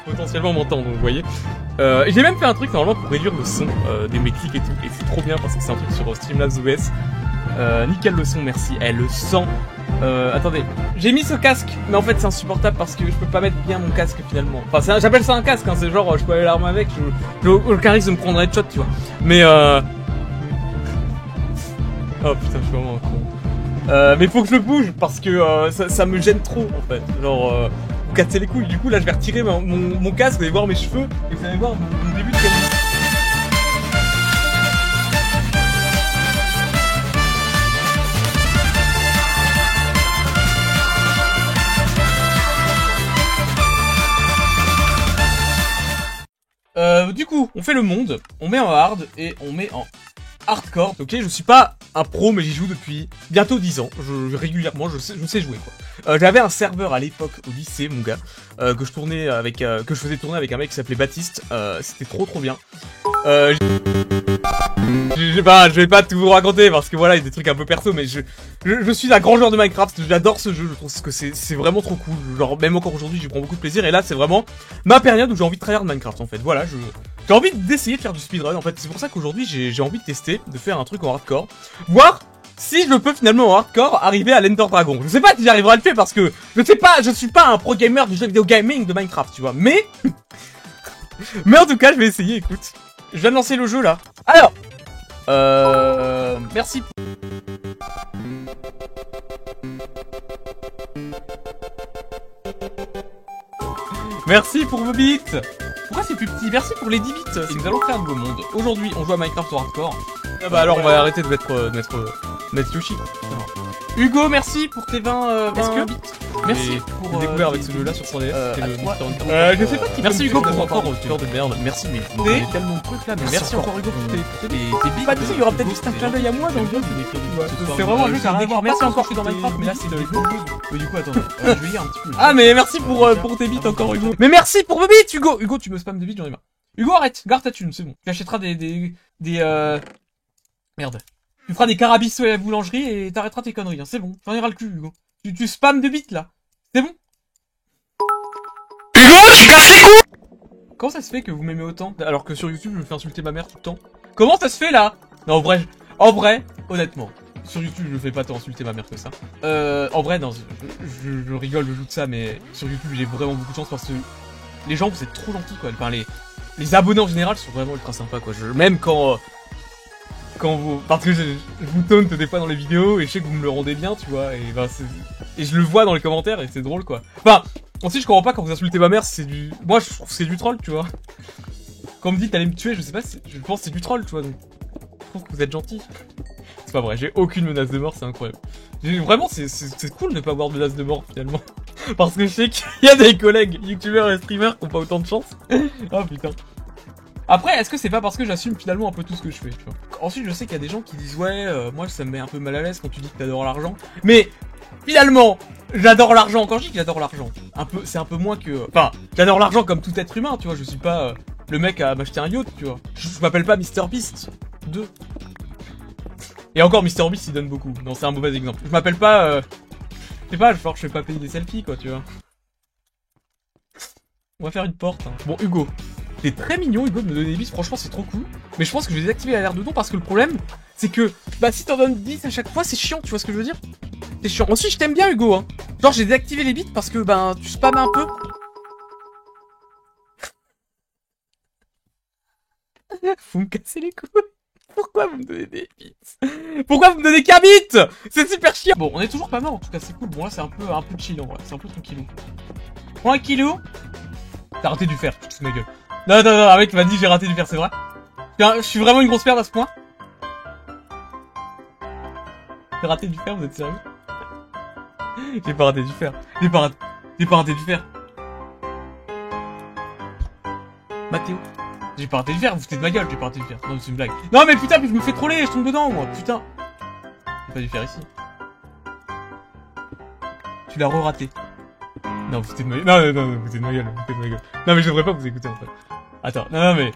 potentiellement m'entendre, vous voyez. J'ai même fait un truc normalement pour réduire le son des mes clics et tout, et c'est trop bien parce que c'est un truc sur Streamlabs OBS. Nickel le son, merci. Le sang. Attendez, j'ai mis ce casque, mais en fait c'est insupportable parce que je peux pas mettre bien mon casque finalement. Enfin, j'appelle ça un casque, hein, c'est genre je peux aller l'arme avec, j'ai aucun risque de me prendre un headshot, tu vois. Mais oh putain, je suis vraiment un con. Mais faut que je le bouge parce que ça me gêne trop en fait. Genre, vous cassez les couilles. Du coup, là, je vais retirer mon casque, vous allez voir mes cheveux et vous allez voir mon début de cabine. Du coup, on fait le monde, on met en hard et on met en hardcore. Ok, je suis pas un pro, mais j'y joue depuis bientôt 10 ans. Régulièrement, je sais jouer quoi. J'avais un serveur à l'époque au lycée, mon gars, que je faisais tourner avec un mec qui s'appelait Baptiste. C'était trop bien. Je vais pas tout vous raconter parce que voilà, il y a des trucs un peu perso, mais je suis un grand joueur de Minecraft. J'adore ce jeu, je trouve que c'est vraiment trop cool. Genre même encore aujourd'hui, j'y prends beaucoup de plaisir. Et là, c'est vraiment ma période où j'ai envie de tryhard Minecraft en fait. Voilà, j'ai envie d'essayer de faire du speedrun en fait. C'est pour ça qu'aujourd'hui, j'ai envie de tester, de faire un truc en hardcore, voir si je peux finalement en hardcore arriver à l'Ender Dragon. Je sais pas si j'arriverai à le faire parce que je suis pas un pro gamer du jeu vidéo gaming de Minecraft, tu vois. Mais en tout cas, je vais essayer. Écoute, je viens de lancer le jeu là. Alors. Merci. Merci pour vos bits. Pourquoi c'est plus petit? Merci pour les 10 bits. Et nous allons créer un nouveau monde. Aujourd'hui, on joue à Minecraft en hardcore. Ah bah alors, on va arrêter de mettre Yoshi. Hugo, merci pour tes 20 bits. Merci pour découvert avec ce jeu là sur 3DS. Je sais pas qui. Merci Hugo pour encore tueur de merde. Merci, mais il y a tellement de trucs là. Mais merci encore Hugo pour tes bits. Pas dit, il y aura peut-être juste un clin d'œil à moi dans le jeu. C'est vraiment un jeu qui a rien à voir. Merci encore, je suis dans Minecraft, mais là c'est dans les jeux. Mais du coup, attends, je vais lire un petit peu. Ah, mais merci pour tes bits encore Hugo. Mais merci pour vos bits Hugo. Hugo, tu me spams de bits, j'en ai marre. Hugo, arrête, garde ta thune, c'est bon. Tu achèteras merde. Tu feras des carabisses à la boulangerie et t'arrêteras tes conneries, hein. C'est bon, j'en ai ras le cul, Hugo. Tu spams de bits, là. C'est bon. Hugo, j'ai cassé quoi? Comment ça se fait que vous m'aimez autant, alors que sur YouTube, je me fais insulter ma mère tout le temps? Comment ça se fait, là? Non, en vrai, honnêtement. Sur YouTube, je fais pas tant insulter ma mère que ça. En vrai, non, je rigole, je joue de ça, mais sur YouTube, j'ai vraiment beaucoup de chance parce que les gens, vous êtes trop gentils, quoi. Enfin, les abonnés en général sont vraiment ultra sympas, quoi. Même quand vous, parce que je vous taunte des fois dans les vidéos et je sais que vous me le rendez bien, tu vois, et je le vois dans les commentaires et c'est drôle, quoi. Enfin, ensuite je comprends pas quand vous insultez ma mère, moi je trouve que c'est du troll, tu vois. Quand on me dit t'allais me tuer, je sais pas, je pense que c'est du troll, tu vois, donc je trouve que vous êtes gentil. C'est pas vrai, j'ai aucune menace de mort, c'est incroyable. Vraiment, c'est cool de pas avoir de menace de mort finalement, parce que je sais qu'il y a des collègues youtubeurs et streamers qui ont pas autant de chance. Oh putain. Après, est-ce que c'est pas parce que j'assume finalement un peu tout ce que je fais, tu vois? Ensuite, je sais qu'il y a des gens qui disent ouais, moi ça me met un peu mal à l'aise quand tu dis que t'adores l'argent. Mais finalement, j'adore l'argent. Quand je dis que j'adore l'argent, c'est un peu moins que. Enfin, j'adore l'argent comme tout être humain, tu vois. Je suis pas le mec à m'acheter un yacht, tu vois. Je m'appelle pas MrBeast 2. Et encore, MrBeast il donne beaucoup. Non, c'est un mauvais exemple. Je m'appelle pas. Je sais pas, genre je fais pas payer des selfies, quoi, tu vois. On va faire une porte. Hein. Bon, Hugo. T'es très mignon, Hugo, de me donner des bits, franchement c'est trop cool. Mais je pense que je vais désactiver la l'air de don parce que le problème, c'est que, bah si t'en donnes 10 à chaque fois, c'est chiant, tu vois ce que je veux dire? C'est chiant. Ensuite, je t'aime bien, Hugo, hein. Genre, j'ai désactivé les bits parce que, ben, tu spammes un peu. Vous me cassez les couilles. Pourquoi vous me donnez des bits? Pourquoi vous me donnez qu'un bit? C'est super chiant. Bon, on est toujours pas mort, en tout cas, c'est cool. Bon, là, c'est un peu chill, en vrai. C'est un peu tranquillou. Tranquillou. T'as raté du fer, tu te fous de ma gueule. Non, un mec m'a dit j'ai raté du fer, c'est vrai? Je suis vraiment une grosse merde à ce point? J'ai raté du fer, vous êtes sérieux? J'ai pas raté du fer. J'ai pas raté du fer. Mathéo. J'ai pas raté du fer, vous foutez de ma gueule, j'ai pas raté du fer. Non, c'est une blague. Non, mais putain, je me fais troller, je tombe dedans, moi, putain. J'ai pas du fer ici. Tu l'as re-raté. Non, vous foutez de ma gueule. Non, vous foutez de ma gueule, vous foutez de ma gueule. Non, mais je devrais pas vous écouter, en fait. Attends, non, mais...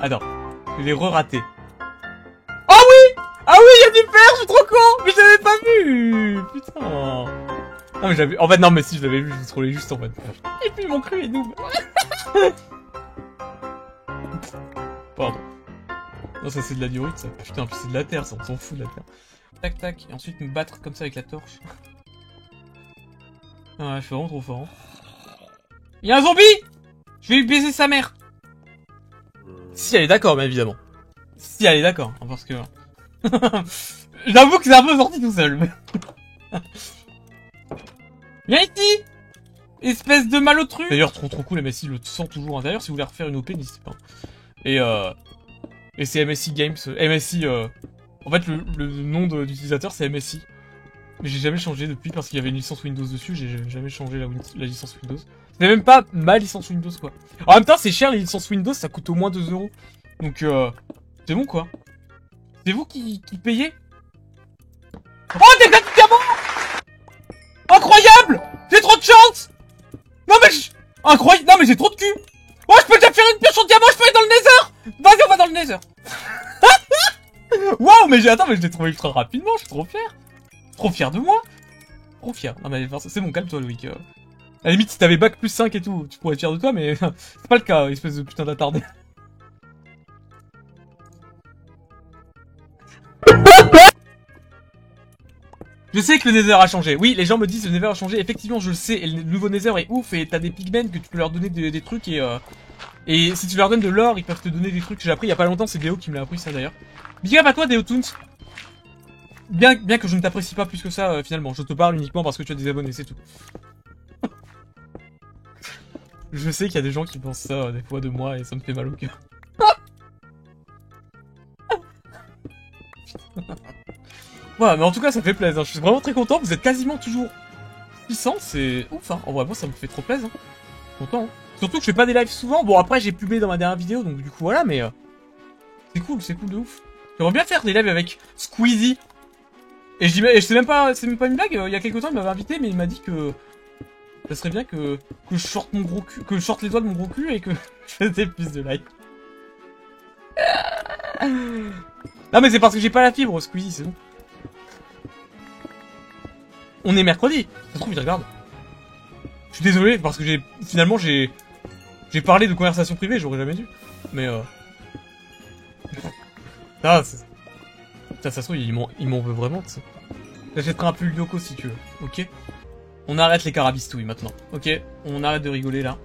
Attends, je l'ai re-raté. Oh oui! Ah oui, il y a du fer, je suis trop con! Mais je l'avais pas vu! Putain! Non mais j'avais... En fait non mais si je l'avais vu, je vous trollais juste en fait. Et puis mon cru est noob. Pardon. Non ça c'est de la diorite ça. Putain puis c'est de la terre ça, on s'en fout de la terre. Tac tac, et ensuite me battre comme ça avec la torche. Ah je suis vraiment trop fort. Hein. Y'a un zombie! Je vais lui baiser sa mère! Si elle est d'accord bien évidemment. Si elle est d'accord, hein, parce que... J'avoue que c'est un peu sorti tout seul. Mais... Viens ici! Espèce de malotru! D'ailleurs, trop cool, MSI le sent toujours. D'ailleurs, si vous voulez refaire une OP, n'hésitez pas. Et c'est MSI Games. MSI, en fait, le nom d'utilisateur, c'est MSI. Mais j'ai jamais changé depuis parce qu'il y avait une licence Windows dessus. J'ai jamais changé la licence Windows. C'est même pas ma licence Windows, quoi. En même temps, c'est cher, les licences Windows, ça coûte au moins 2 €. Donc, c'est bon, quoi. C'est vous qui payez? Oh, des gars de diamants! Incroyable! J'ai trop de chance! Non mais incroyable! Non mais j'ai trop de cul! Oh, je peux déjà faire une pioche en diamant, je peux aller dans le nether! Vas-y, on va dans le nether! Waouh, mais attends, mais je l'ai trouvé ultra rapidement, je suis trop fier! Trop fier de moi! Trop fier. Non mais c'est bon, calme-toi, Loïc. À la limite, si t'avais bac plus 5 et tout, tu pourrais être fier de toi, mais c'est pas le cas, espèce de putain d'attardé. Je sais que le Nether a changé. Oui, les gens me disent que le Nether a changé. Effectivement, je le sais. Et le nouveau Nether est ouf. Et t'as des pigmen que tu peux leur donner des trucs. Et si tu leur donnes de l'or, ils peuvent te donner des trucs que j'ai appris il y a pas longtemps. C'est Déo qui me l'a appris ça d'ailleurs. Big up à toi, Déo Toons. Bien que je ne t'apprécie pas plus que ça, finalement. Je te parle uniquement parce que tu as des abonnés, c'est tout. Je sais qu'il y a des gens qui pensent ça des fois de moi et ça me fait mal au cœur. Ouais, mais en tout cas, ça fait plaisir. Je suis vraiment très content. Vous êtes quasiment toujours 600. C'est ouf, hein. En vrai, moi, ça me fait trop plaisir. Hein. Content. Hein. Surtout que je fais pas des lives souvent. Bon, après, j'ai pubé dans ma dernière vidéo, donc du coup, voilà, mais... c'est cool de ouf. J'aimerais bien faire des lives avec Squeezie. Et c'est même pas une blague. Il y a quelques temps, il m'avait invité, mais il m'a dit que... ça serait bien que je sorte mon gros cul, que je sorte les doigts de mon gros cul et que je faisais plus de lives. Non, mais c'est parce que j'ai pas la fibre, Squeezie, c'est bon. On est mercredi. Ça se trouve, il regarde. Je suis désolé parce que finalement j'ai parlé de conversation privée, j'aurais jamais dû. Mais ah, ça se trouve, il m'en veut vraiment, tu sais. J'achèterai un pull Yoko si tu veux. Ok. On arrête les carabistouilles maintenant. Ok. On arrête de rigoler là.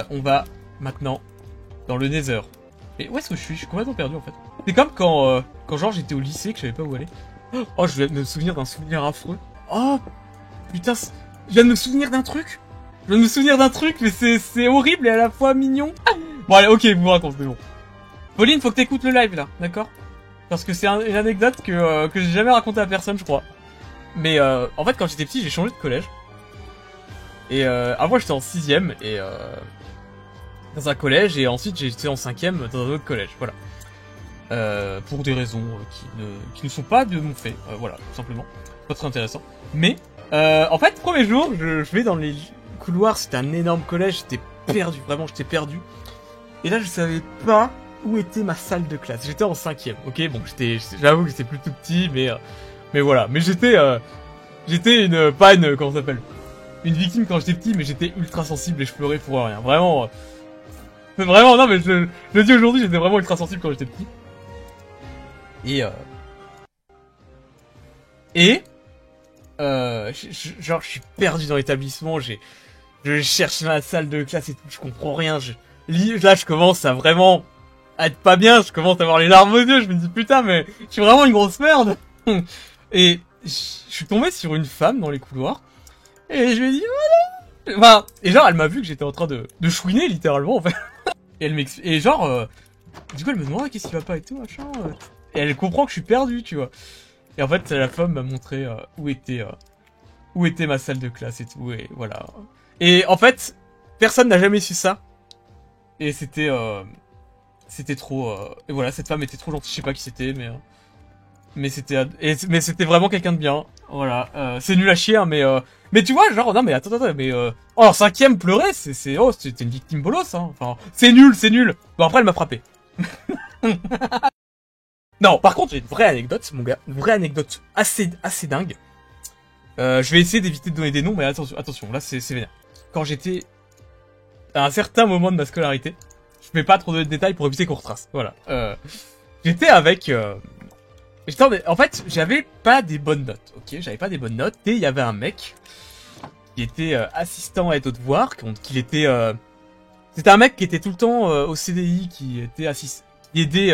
On va maintenant dans le Nether. Et où est-ce que je suis? Je suis complètement perdu en fait. C'est comme quand genre j'étais au lycée que je savais pas où aller. Oh, je viens de me souvenir d'un souvenir affreux. Oh putain, je viens de me souvenir d'un truc. Mais c'est horrible et à la fois mignon. Bon allez, ok, vous racontez, bon. Pauline, faut que t'écoutes le live là, d'accord? Parce que c'est une anecdote que j'ai jamais racontée à personne, je crois. Mais en fait, quand j'étais petit, j'ai changé de collège. Et avant, j'étais en 6ème et dans un collège, et ensuite j'étais en 5ème dans un autre collège, voilà. Pour des raisons qui ne sont pas de mon fait, voilà, tout simplement. Pas très intéressant. Mais, en fait, premier jour, je vais dans les couloirs, c'était un énorme collège, j'étais perdu, vraiment, j'étais perdu. Et là, je savais pas où était ma salle de classe. J'étais en 5ème, ok, bon, j'avoue que j'étais plus tout petit, mais voilà. Mais j'étais comment ça s'appelle, une victime quand j'étais petit, mais j'étais ultra sensible et je pleurais pour rien. Vraiment, non, mais je le dis aujourd'hui, j'étais vraiment ultra sensible quand j'étais petit. Genre, je suis perdu dans l'établissement, je cherche la salle de classe et tout, je comprends rien, là, je commence à vraiment être pas bien, je commence à avoir les larmes aux yeux, je me dis, putain, mais je suis vraiment une grosse merde. Et je suis tombé sur une femme dans les couloirs, et je lui ai dit, voilà. Enfin, et genre, elle m'a vu que j'étais en train de chouiner, littéralement, en fait. Et elle m'explique, et genre, du coup, elle me demande, qu'est-ce qui va pas et tout, machin. Et elle comprend que je suis perdu, tu vois. Et en fait, la femme m'a montré où était ma salle de classe et tout, et voilà. Et en fait, personne n'a jamais su ça. Et c'était trop... et voilà, cette femme était trop gentille, je sais pas qui c'était, mais c'était vraiment quelqu'un de bien. Voilà, c'est nul à chier, hein, mais tu vois, genre, non mais attends, mais oh, alors 5ème pleurer, c'était une victime bolos, hein. Enfin, c'est nul. Bon, après, elle m'a frappé. Non, par contre, j'ai une vraie anecdote, mon gars. Une vraie anecdote assez dingue. Je vais essayer d'éviter de donner des noms, mais attention, là c'est vénère. Quand j'étais à un certain moment de ma scolarité, je vais pas trop donner de détails pour éviter qu'on retrace. Voilà. J'étais avec... En fait, j'avais pas des bonnes notes, ok? J'avais pas des bonnes notes, et il y avait un mec qui était assistant aide aux devoirs, qu'il était... C'était un mec qui était tout le temps au CDI, qui était qui aidait...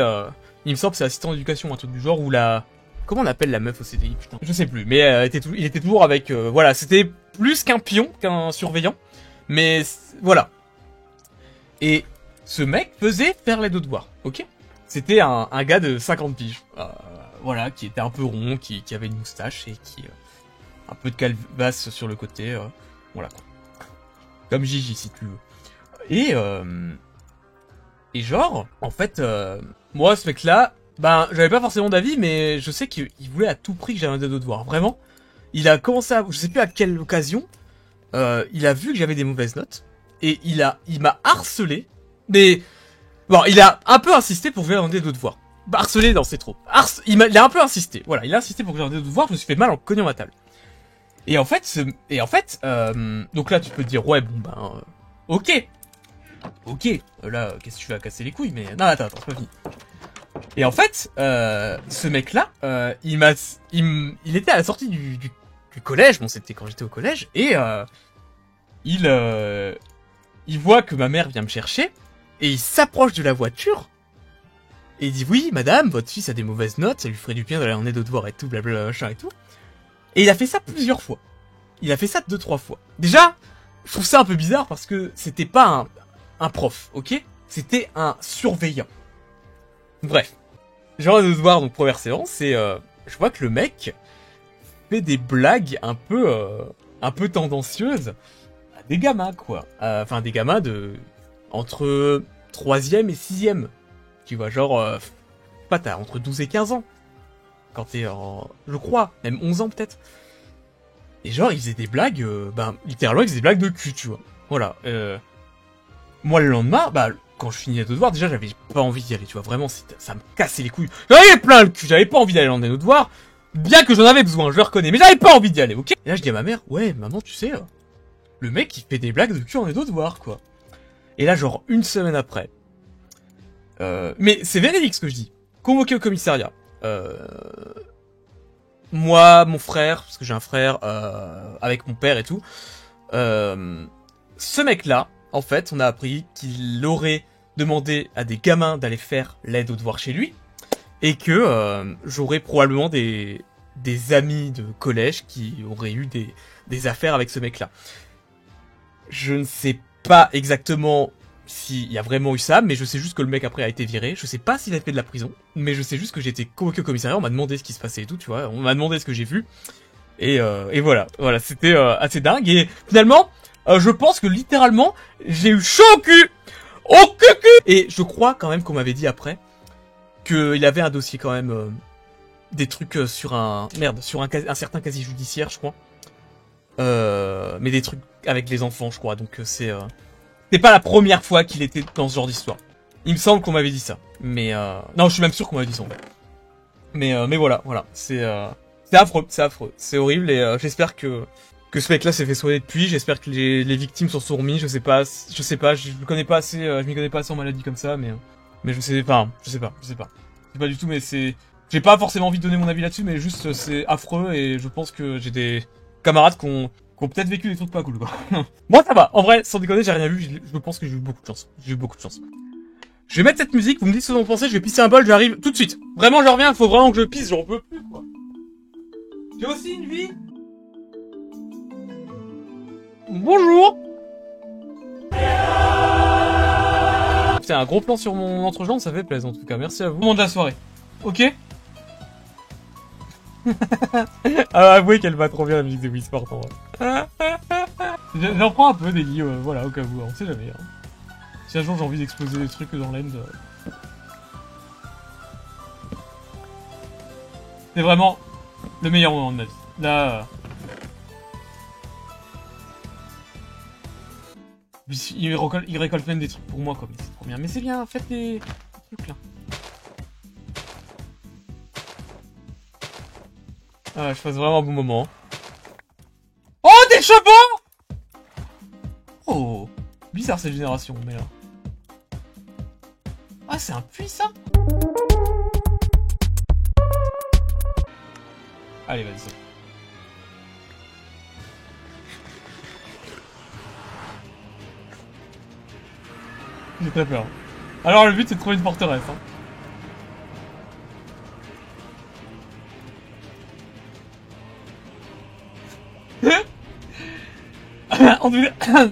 il me semble que c'est assistant d'éducation, un truc du genre, ou la... Comment on appelle la meuf au CDI, putain? Je sais plus, mais il était toujours avec... voilà, c'était plus qu'un pion, qu'un surveillant, mais voilà. Et ce mec faisait faire l'aide aux devoirs, ok? C'était un gars de 50 piges, voilà, qui était un peu rond, qui avait une moustache et qui... un peu de calvasse sur le côté, voilà quoi. Comme Gigi, si tu veux. Et genre, en fait, moi, ce mec-là, ben, j'avais pas forcément d'avis, mais je sais qu'il voulait à tout prix que j'avais un devoir. Devoirs. Vraiment, il a commencé à... Je sais plus à quelle occasion, il a vu que j'avais des mauvaises notes, et il m'a harcelé, mais... Bon, il a un peu insisté pour que j'aie un devoir. Harcelé, non, c'est trop. Il a un peu insisté, voilà, il a insisté pour que j'aie un devoir, je me suis fait mal en cognant ma table. Et en fait, donc là, tu peux te dire, ouais, bon, ben... ok, là, qu'est-ce que tu vas casser les couilles, mais... Non, attends, c'est pas fini. Et en fait, ce mec-là, il était à la sortie du collège, bon, c'était quand j'étais au collège, et il voit que ma mère vient me chercher, et il s'approche de la voiture, et il dit, oui, madame, votre fils a des mauvaises notes, ça lui ferait du bien d'aller en aide aux devoirs et tout, blablabla, machin et tout. Et il a fait ça plusieurs fois. Il a fait ça 2-3 fois. Déjà, je trouve ça un peu bizarre parce que c'était pas un prof, ok? C'était un surveillant. Bref. Genre de devoir, donc première séance, et je vois que le mec fait des blagues un peu tendancieuses à des gamins, quoi. Enfin, des gamins entre 3e et 6e. Tu vois, genre, pas t'as entre 12 et 15 ans. Quand t'es je crois, même 11 ans peut-être. Et genre, il faisait des blagues, littéralement, il faisait des blagues de cul, tu vois. Voilà. Moi, le lendemain, quand je finis les devoirs, déjà, j'avais pas envie d'y aller, tu vois. Vraiment, ça me cassait les couilles. J'avais plein le cul, j'avais pas envie d'aller dans les devoirs. Bien que j'en avais besoin, je le reconnais, mais j'avais pas envie d'y aller, ok? Et là, je dis à ma mère, ouais, maman, tu sais, le mec, il fait des blagues de cul en les devoirs, quoi. Et là, genre, une semaine après. Mais c'est véridique ce que je dis. Convoqué au commissariat. Moi, mon frère, parce que j'ai un frère, avec mon père et tout. Ce mec-là, en fait, on a appris qu'il aurait demandé à des gamins d'aller faire l'aide aux devoirs chez lui. Et que j'aurais probablement des amis de collège qui auraient eu des affaires avec ce mec-là. Je ne sais pas exactement s'il y a vraiment eu ça, mais je sais juste que le mec après a été viré. Je sais pas s'il a fait de la prison, mais je sais juste que j'ai été convoqué au commissariat, on m'a demandé ce qui se passait et tout, tu vois. On m'a demandé ce que j'ai vu. Et voilà, c'était assez dingue. Et finalement, je pense que littéralement, j'ai eu chaud au cul. Au cul. Et je crois quand même qu'on m'avait dit après qu'il avait un dossier quand même, des trucs sur un certain casier judiciaire, je crois. Mais des trucs avec les enfants, je crois. Donc c'est pas la première fois qu'il était dans ce genre d'histoire. Il me semble qu'on m'avait dit ça. Mais non, je suis même sûr qu'on m'avait dit ça en fait. Mais voilà, c'est affreux, c'est horrible et j'espère que ce mec-là s'est fait soigner depuis. J'espère que les victimes s'en sont remis. Je sais pas, je m'y connais pas assez en maladie comme ça, mais je sais pas. C'est pas du tout, mais j'ai pas forcément envie de donner mon avis là-dessus, mais juste c'est affreux et je pense que j'ai des camarades qui ont peut-être vécu des trucs pas cool, quoi. Moi, ça va. En vrai, sans déconner, j'ai rien vu. Je pense que j'ai eu beaucoup de chance. Je vais mettre cette musique, vous me dites ce que vous en pensez, je vais pisser un bol, j'arrive tout de suite. Vraiment, je reviens, faut vraiment que je pisse, j'en peux plus, quoi. J'ai aussi une vie. Bonjour. C'est un gros plan sur mon entrejambe, ça fait plaisir en tout cas, merci à vous. Moment de la soirée. Ok. Alors avouez qu'elle va trop bien la musique de Wii Sport en vrai. J'en prends un peu des lits, voilà, au cas où, on sait jamais. Hein. Si un jour j'ai envie d'exploser des trucs dans l'end... C'est vraiment le meilleur moment de ma vie. Là... Il récolte même des trucs pour moi, quoi. Mais c'est trop bien. Mais c'est bien, faites les trucs là. Ah, je passe vraiment un bon moment. chevaux! Oh, bizarre cette génération, mais là. Ah, c'est un puits, ça? Allez, vas-y. J'ai très peur. Alors, le but, c'est de trouver une forteresse, hein.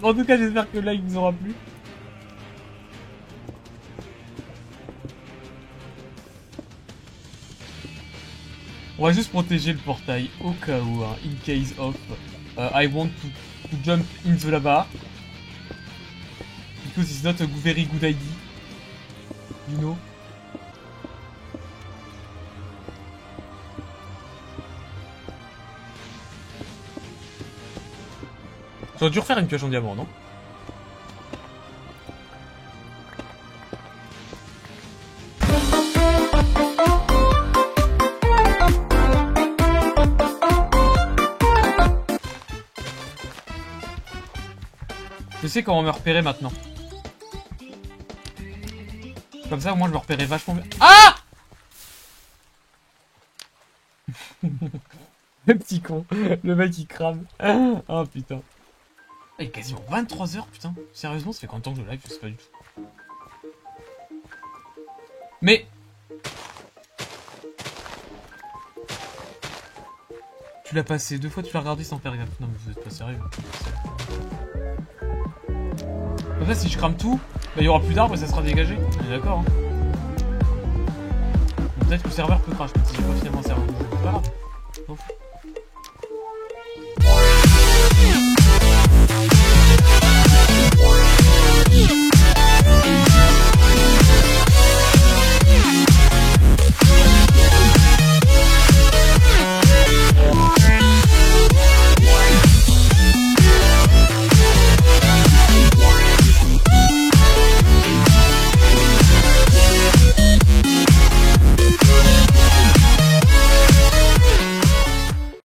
En tout cas, j'espère que là, il vous aura plu. On va juste protéger le portail au cas où, hein, in case of I want to jump in the lava. Because it's not a very good idea. You know. J'aurais dû refaire une pioche en diamant, non? Je sais comment me repérer maintenant. Comme ça, au moins, je me repérais vachement bien. Ah! Le petit con. Le mec, il crame. Oh, putain. Il est quasiment 23 h, putain. Sérieusement, ça fait combien de temps que je live? Je sais pas du tout. Mais... Tu l'as passé 2 fois, tu l'as regardé sans faire gaffe. Non, mais vous êtes pas sérieux. Comme ça, si je crame tout, bah, il y aura plus d'arbres et ça sera dégagé. On est d'accord, hein. Bon, peut-être que le serveur peut crash, mais si j'ai pas finalement un serveur. C'est pas grave.